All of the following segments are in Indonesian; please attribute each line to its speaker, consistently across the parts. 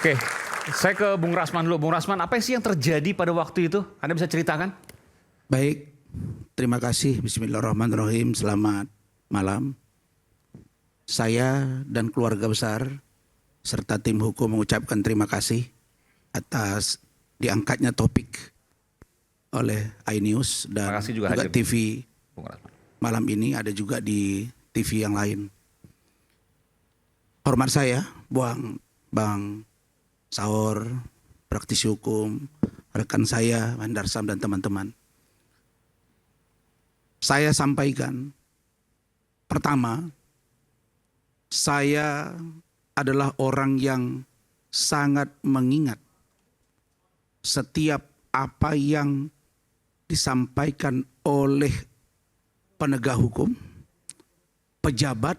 Speaker 1: Oke, saya ke Bung Rasman dulu. Bung Rasman, apa sih yang terjadi pada waktu itu? Anda bisa ceritakan?
Speaker 2: Baik, terima kasih. Bismillahirrahmanirrahim. Selamat malam. Saya dan keluarga besar serta tim hukum mengucapkan terima kasih atas diangkatnya topik oleh iNews dan
Speaker 1: Terima kasih juga hadir,
Speaker 2: TV
Speaker 1: Bung Rasman.
Speaker 2: malam ini, ada juga di TV yang lain. Hormat saya, Bang Saur, praktisi hukum, rekan saya, Mandarsam dan teman-teman. Saya sampaikan, pertama, saya adalah orang yang sangat mengingat setiap apa yang disampaikan oleh penegak hukum, pejabat,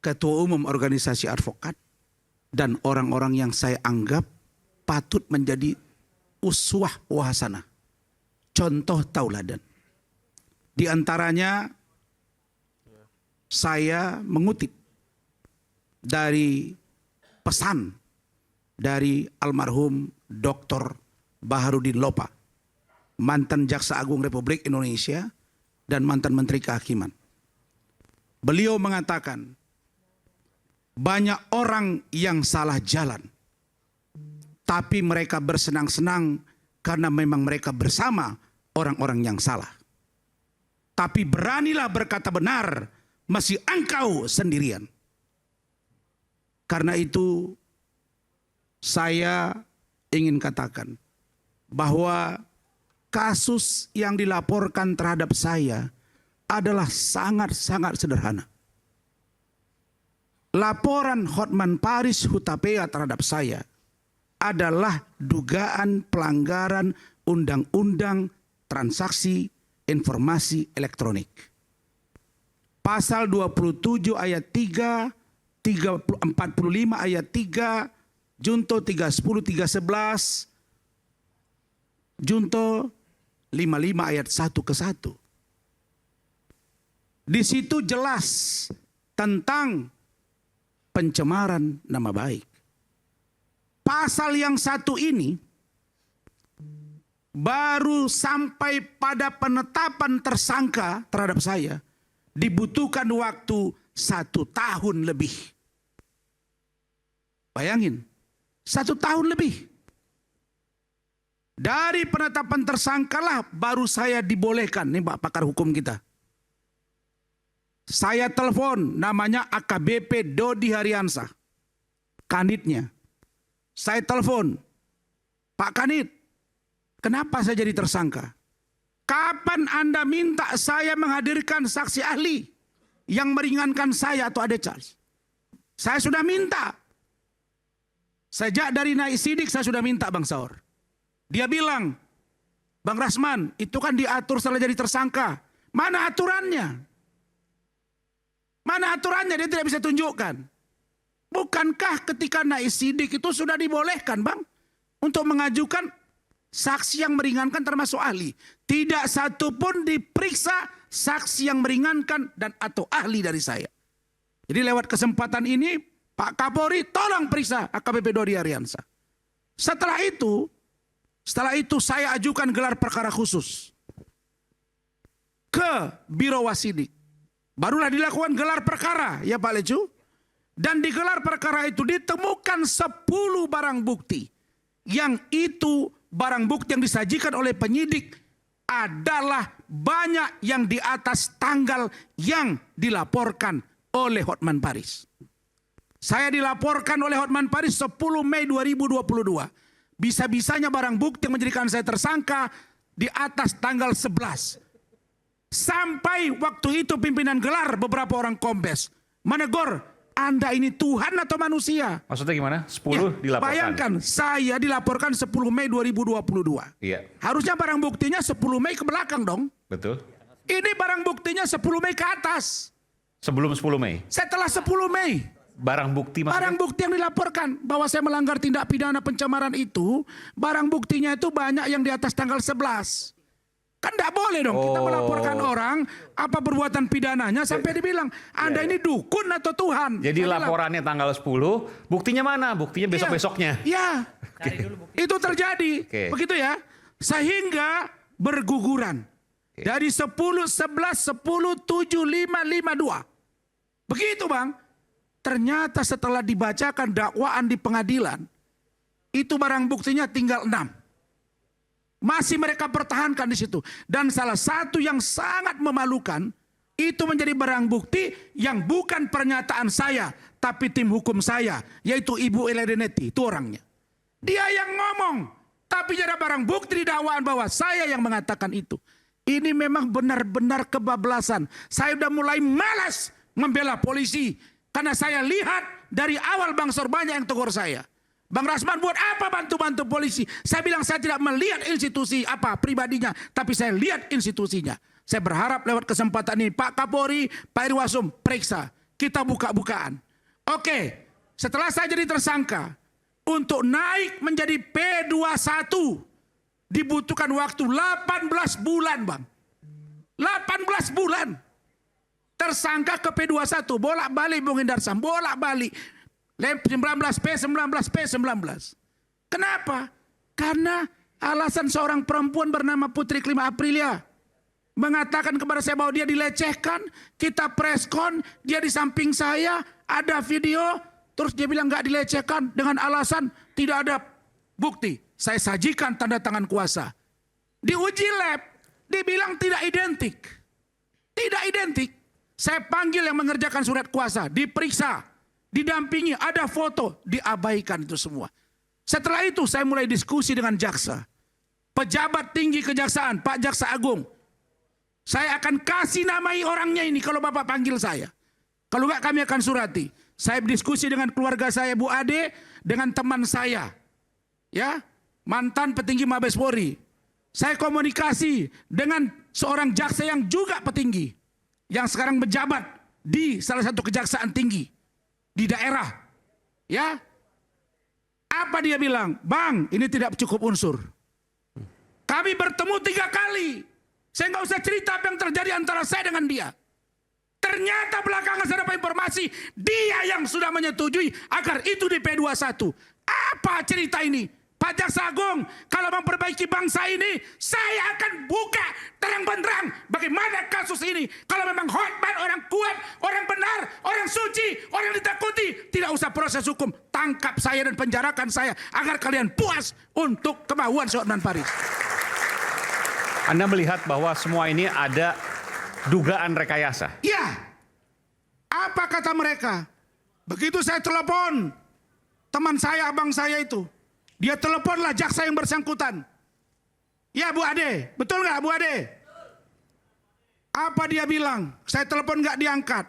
Speaker 2: ketua umum organisasi advokat, dan orang-orang yang saya anggap patut menjadi uswah wa hasanah, contoh tauladan. Di antaranya saya mengutip dari pesan dari almarhum Dr. Baharudin Lopa, mantan Jaksa Agung Republik Indonesia dan mantan Menteri Kehakiman. Beliau mengatakan, banyak orang yang salah jalan, tapi mereka bersenang-senang karena memang mereka bersama orang-orang yang salah. Tapi beranilah berkata benar, masih engkau sendirian. Karena itu saya ingin katakan bahwa kasus yang dilaporkan terhadap saya adalah sangat-sangat sederhana. Laporan Hotman Paris Hutapea terhadap saya adalah dugaan pelanggaran Undang-Undang Transaksi Informasi Elektronik. Pasal 27 ayat 3, 45 ayat 3, Junto 310, 311, Junto 55 ayat 1 ke 1. Di situ jelas tentang pencemaran nama baik. Pasal yang satu ini baru sampai pada penetapan tersangka terhadap saya dibutuhkan waktu 1 tahun lebih. Bayangin, 1 tahun lebih. Dari penetapan tersangkalah baru saya dibolehkan, nih Pak pakar hukum kita. Saya telepon, namanya AKBP Dodi Hariansah, kanitnya. Saya telepon, Pak Kanit, kenapa saya jadi tersangka? Kapan Anda minta saya menghadirkan saksi ahli yang meringankan saya atau ada charge? Saya sudah minta. Sejak dari naik sidik saya sudah minta, Bang Saur. Dia bilang, Bang Rasman, itu kan diatur setelah jadi tersangka. Mana aturannya? Mana aturannya? Dia tidak bisa tunjukkan. Bukankah ketika naik sidik itu sudah dibolehkan, Bang, untuk mengajukan saksi yang meringankan termasuk ahli? Tidak satu pun diperiksa saksi yang meringankan dan atau ahli dari saya. Jadi lewat kesempatan ini, Pak Kapolri tolong periksa AKBP Dodi Hariansah. Setelah itu saya ajukan gelar perkara khusus ke Biro Wasidik. Barulah dilakukan gelar perkara, ya Pak Lecu. Dan di gelar perkara itu ditemukan 10 barang bukti. Yang itu barang bukti yang disajikan oleh penyidik adalah banyak yang di atas tanggal yang dilaporkan oleh Hotman Paris. Saya dilaporkan oleh Hotman Paris 10 Mei 2022. Bisa-bisanya barang bukti yang menjadikan saya tersangka di atas tanggal 11. Sampai waktu itu pimpinan gelar beberapa orang kombes menegur, Anda ini Tuhan atau manusia?
Speaker 1: Maksudnya gimana? 10
Speaker 2: Ya,
Speaker 1: dilaporkan?
Speaker 2: bayangkan, saya dilaporkan 10 Mei 2022.
Speaker 1: Iya.
Speaker 2: Harusnya barang buktinya 10 Mei ke belakang dong.
Speaker 1: Betul.
Speaker 2: Ini barang buktinya 10 Mei ke atas.
Speaker 1: Sebelum 10 Mei?
Speaker 2: Setelah 10 Mei.
Speaker 1: Barang bukti maksudnya?
Speaker 2: Barang bukti yang dilaporkan bahwa saya melanggar tindak pidana pencemaran itu, barang buktinya itu banyak yang di atas tanggal 11. Kan tidak boleh dong kita melaporkan orang apa perbuatan pidananya sampai dibilang Anda ini dukun atau Tuhan.
Speaker 1: Jadi
Speaker 2: Saya bilang,
Speaker 1: laporannya tanggal 10, buktinya mana? Buktinya besok-besoknya.
Speaker 2: Iya. Itu terjadi. Begitu ya. Sehingga berguguran. Dari 10, 11, 10, 7, 5, 5, 2. Begitu Bang. Ternyata setelah dibacakan dakwaan di pengadilan, itu barang buktinya tinggal 6. Masih mereka pertahankan di situ. Dan salah satu yang sangat memalukan, itu menjadi barang bukti yang bukan pernyataan saya, tapi tim hukum saya, yaitu Ibu Eledenetti, itu orangnya. Dia yang ngomong, tapi ada barang bukti di dakwaan bahwa saya yang mengatakan itu. Ini memang benar-benar kebablasan. Saya udah mulai malas membela polisi, karena saya lihat dari awal Bang Sor banyak yang tegur saya. Bang Rasman buat apa bantu-bantu polisi? Saya bilang saya tidak melihat institusi apa pribadinya, tapi saya lihat institusinya. Saya berharap lewat kesempatan ini Pak Kapolri, Pak Irwasum periksa. Kita buka-bukaan. Oke, setelah saya jadi tersangka, untuk naik menjadi P21 dibutuhkan waktu 18 bulan Bang. 18 bulan. Tersangka ke P21, bolak-balik Bung Indarsam, bolak-balik. 19P, 19P, 19. Kenapa? Karena alasan seorang perempuan bernama Putri Klima Aprilia mengatakan kepada saya bahwa dia dilecehkan, kita preskon, dia di samping saya, ada video, terus dia bilang nggak dilecehkan dengan alasan tidak ada bukti. Saya sajikan tanda tangan kuasa. Diuji lab, dibilang tidak identik. Tidak identik. Saya panggil yang mengerjakan surat kuasa, diperiksa. Didampingi, ada foto, diabaikan itu semua. Setelah itu saya mulai diskusi dengan jaksa. Pejabat tinggi kejaksaan, Pak Jaksa Agung. Saya akan kasih namai orangnya ini kalau Bapak panggil saya. Kalau enggak kami akan surati. Saya berdiskusi dengan keluarga saya Bu Ade, dengan teman saya. Ya, mantan petinggi Mabes Polri. Saya komunikasi dengan seorang jaksa yang juga petinggi. Yang sekarang menjabat di salah satu kejaksaan tinggi. Di daerah, ya, apa dia bilang? Bang, ini tidak cukup unsur. Kami bertemu 3 kali. Saya nggak usah cerita apa yang terjadi antara saya dengan dia. Ternyata belakangan saya dapat informasi, dia yang sudah menyetujui agar itu di P21. Apa cerita ini? Pak Jaksa Agung, kalau memperbaiki bangsa ini, saya akan buka terang-benderang bagaimana kasus ini. Kalau memang Hotman orang kuat, orang benar, orang suci, orang ditakuti, tidak usah proses hukum. Tangkap saya dan penjarakan saya agar kalian puas untuk kemauan Hotman Paris.
Speaker 1: Anda melihat bahwa semua ini ada dugaan rekayasa?
Speaker 2: Ya. Apa kata mereka? Begitu saya telepon teman saya, abang saya itu. Dia teleponlah jaksa yang bersangkutan. Ya Bu Ade, betul nggak Bu Ade? Apa dia bilang? Saya telepon nggak diangkat.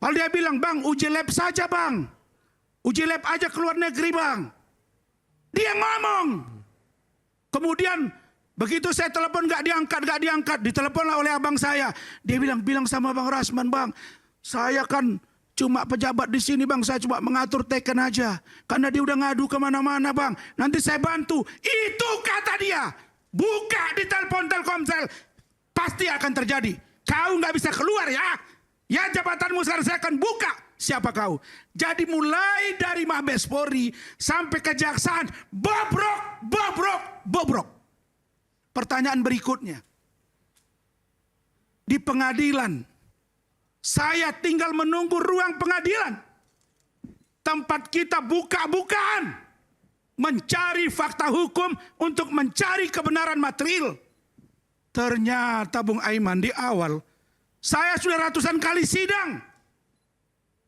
Speaker 2: Lalu dia bilang, Bang, uji lab saja Bang. Uji lab aja ke luar negeri Bang. Dia ngomong. Kemudian begitu saya telepon nggak diangkat. Diteleponlah oleh abang saya. Dia bilang sama Bang Rasman, Bang, saya kan cuma pejabat di sini Bang, saya cuma mengatur teken aja. Karena dia udah ngadu kemana-mana Bang. Nanti saya bantu. Itu kata dia. Buka di telepon Telkomsel. Pasti akan terjadi. Kau nggak bisa keluar ya. Ya jabatanmu sekarang saya akan buka. Siapa kau? Jadi mulai dari Mabes Polri sampai kejaksaan. Bobrok. Pertanyaan berikutnya. Di pengadilan. Saya tinggal menunggu ruang pengadilan. Tempat kita buka-bukaan. Mencari fakta hukum untuk mencari kebenaran material. Ternyata Bung Aiman di awal. Saya sudah ratusan kali sidang.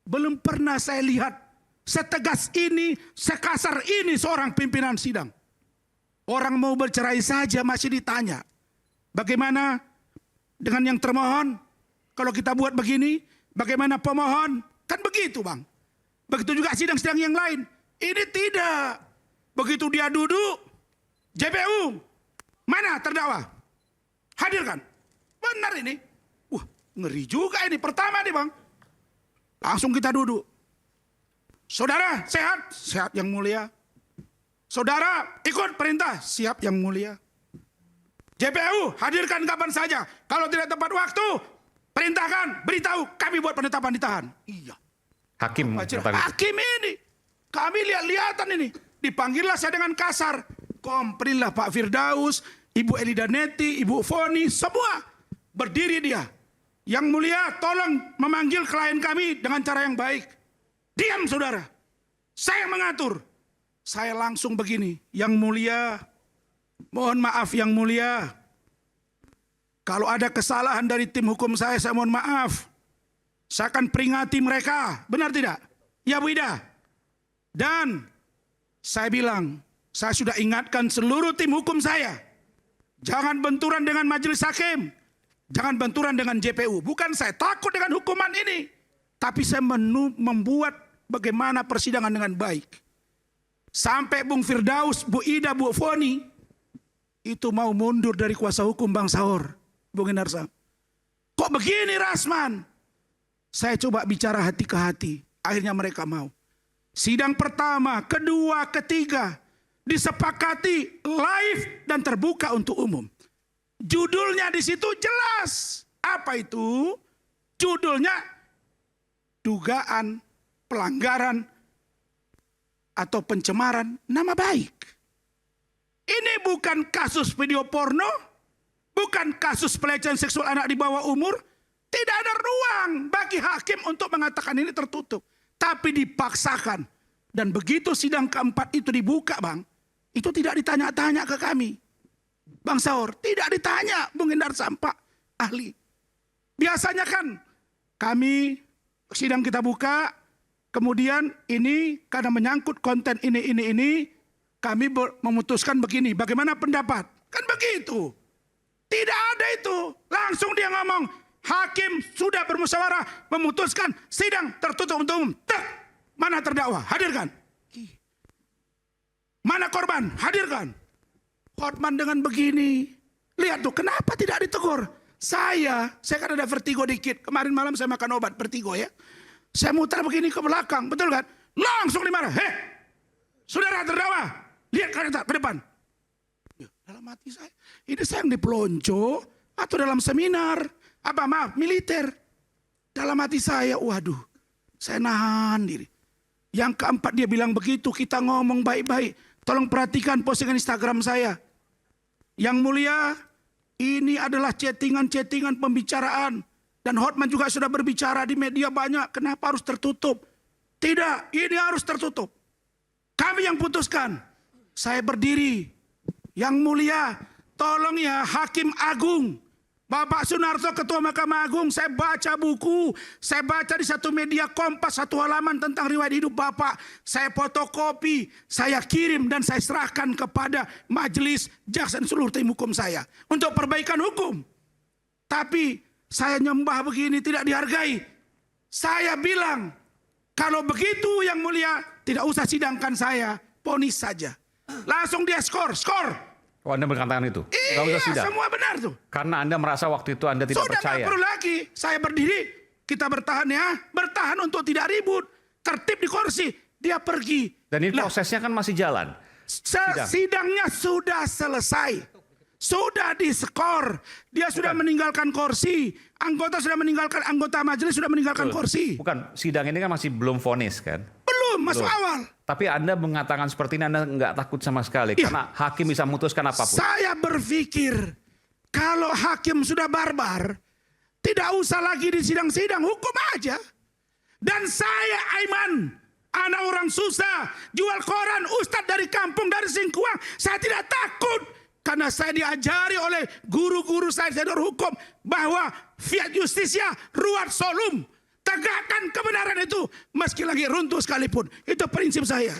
Speaker 2: Belum pernah saya lihat setegas ini, sekasar ini seorang pimpinan sidang. Orang mau bercerai saja masih ditanya. Bagaimana dengan yang termohon? Kalau kita buat begini, bagaimana pemohon? Kan begitu Bang. Begitu juga sidang-sidang yang lain. Ini tidak. Begitu dia duduk, JPU, mana terdakwa? Hadirkan. Benar ini. Wah, ngeri juga ini. Pertama nih Bang. Langsung kita duduk. Saudara sehat? Sehat yang mulia. Saudara ikut perintah? Siap yang mulia. JPU hadirkan kapan saja. Kalau tidak tepat waktu, perintahkan, beritahu, kami buat penetapan ditahan. Iya.
Speaker 1: Hakim
Speaker 2: Wajib.
Speaker 1: kata gitu.
Speaker 2: Hakim ini, kami lihat-lihatan ini. Dipanggillah saya dengan kasar. Komplainlah Pak Firdaus, Ibu Elida Neti, Ibu Foni, semua. Berdiri dia. Yang mulia tolong memanggil klien kami dengan cara yang baik. Diam saudara. Saya yang mengatur. Saya langsung begini. Yang mulia, mohon maaf yang mulia. Kalau ada kesalahan dari tim hukum saya mohon maaf. Saya akan peringati mereka. Benar tidak? Ya Bu Ida. Dan saya bilang, saya sudah ingatkan seluruh tim hukum saya. Jangan benturan dengan majelis hakim. Jangan benturan dengan JPU. Bukan saya takut dengan hukuman ini. Tapi saya membuat bagaimana persidangan dengan baik. Sampai Bung Firdaus, Bu Ida, Bu Foni itu mau mundur dari kuasa hukum Bang Saur, Bung Indarsa. Kok begini Rasman? Saya coba bicara hati ke hati. Akhirnya mereka mau. Sidang pertama, kedua, ketiga disepakati live dan terbuka untuk umum. Judulnya di situ jelas. Apa itu? Judulnya dugaan pelanggaran atau pencemaran nama baik. Ini bukan kasus video porno, bukan kasus pelecehan seksual anak di bawah umur. Tidak ada ruang bagi hakim untuk mengatakan ini tertutup. Tapi dipaksakan. Dan begitu sidang keempat itu dibuka Bang, itu tidak ditanya-tanya ke kami. Bang Saur, tidak ditanya Bung Indar Sampak, ahli. Biasanya kan kami sidang kita buka, kemudian ini karena menyangkut konten ini, kami memutuskan begini, bagaimana pendapat? Kan begitu. Tidak ada itu. Langsung dia ngomong, hakim sudah bermusyawarah memutuskan sidang tertutup untuk umum. Mana terdakwa? Hadirkan. Mana korban? Hadirkan. Hotman dengan begini. Lihat tuh, kenapa tidak ditegur? Saya kan ada vertigo dikit. Kemarin malam saya makan obat vertigo ya. Saya muter begini ke belakang, betul kan? Langsung dimarah. Heh, saudara terdakwa, lihat ke depan. Ya, dalam hati saya, ini saya yang dipelonco atau dalam seminar? Apa maaf, militer. Dalam hati saya, waduh, saya nahan diri. Yang keempat dia bilang begitu, kita ngomong baik-baik. Tolong perhatikan postingan Instagram saya. Yang mulia, ini adalah chattingan-chattingan pembicaraan. Dan Hotman juga sudah berbicara di media banyak. Kenapa harus tertutup? Tidak, ini harus tertutup. Kami yang putuskan. Saya berdiri. Yang mulia, tolong ya Hakim Agung. Bapak Sunarso Ketua Mahkamah Agung, saya baca buku, saya baca di satu media Kompas, satu halaman tentang riwayat hidup Bapak. Saya fotokopi, saya kirim dan saya serahkan kepada majelis jaksa dan seluruh tim hukum saya. Untuk perbaikan hukum. Tapi saya nyembah begini tidak dihargai. Saya bilang, kalau begitu yang mulia, tidak usah sidangkan saya, ponis saja. Langsung dia skor.
Speaker 1: Oh, Anda mengatakan itu? Nggak usah
Speaker 2: Iya,
Speaker 1: sidang.
Speaker 2: semua benar tuh.
Speaker 1: Karena Anda merasa waktu itu Anda tidak
Speaker 2: Sudah
Speaker 1: percaya.
Speaker 2: nggak perlu lagi. Saya berdiri, kita bertahan ya. Bertahan untuk tidak ribut. Tertib di kursi. Dia pergi.
Speaker 1: Dan ini
Speaker 2: Lah,
Speaker 1: prosesnya kan masih jalan.
Speaker 2: sidangnya sudah selesai. Sudah diskor. Dia sudah meninggalkan kursi. Anggota majelis sudah meninggalkan kursi.
Speaker 1: Bukan, sidang ini kan masih belum vonis kan?
Speaker 2: Belum, masuk awal.
Speaker 1: Tapi Anda mengatakan seperti ini, Anda nggak takut sama sekali.
Speaker 2: Iya.
Speaker 1: Karena hakim bisa memutuskan apapun.
Speaker 2: Saya berpikir, kalau hakim sudah barbar, tidak usah lagi di sidang-sidang, hukum aja. Dan saya Aiman, anak orang susah, jual koran, ustadz dari kampung, dari Singkuang, saya tidak takut. Karena saya diajari oleh guru-guru saya senior hukum, bahwa fiat justisia ruat solum. Tegakkan kebenaran itu, meski lagi runtuh sekalipun. Itu prinsip saya.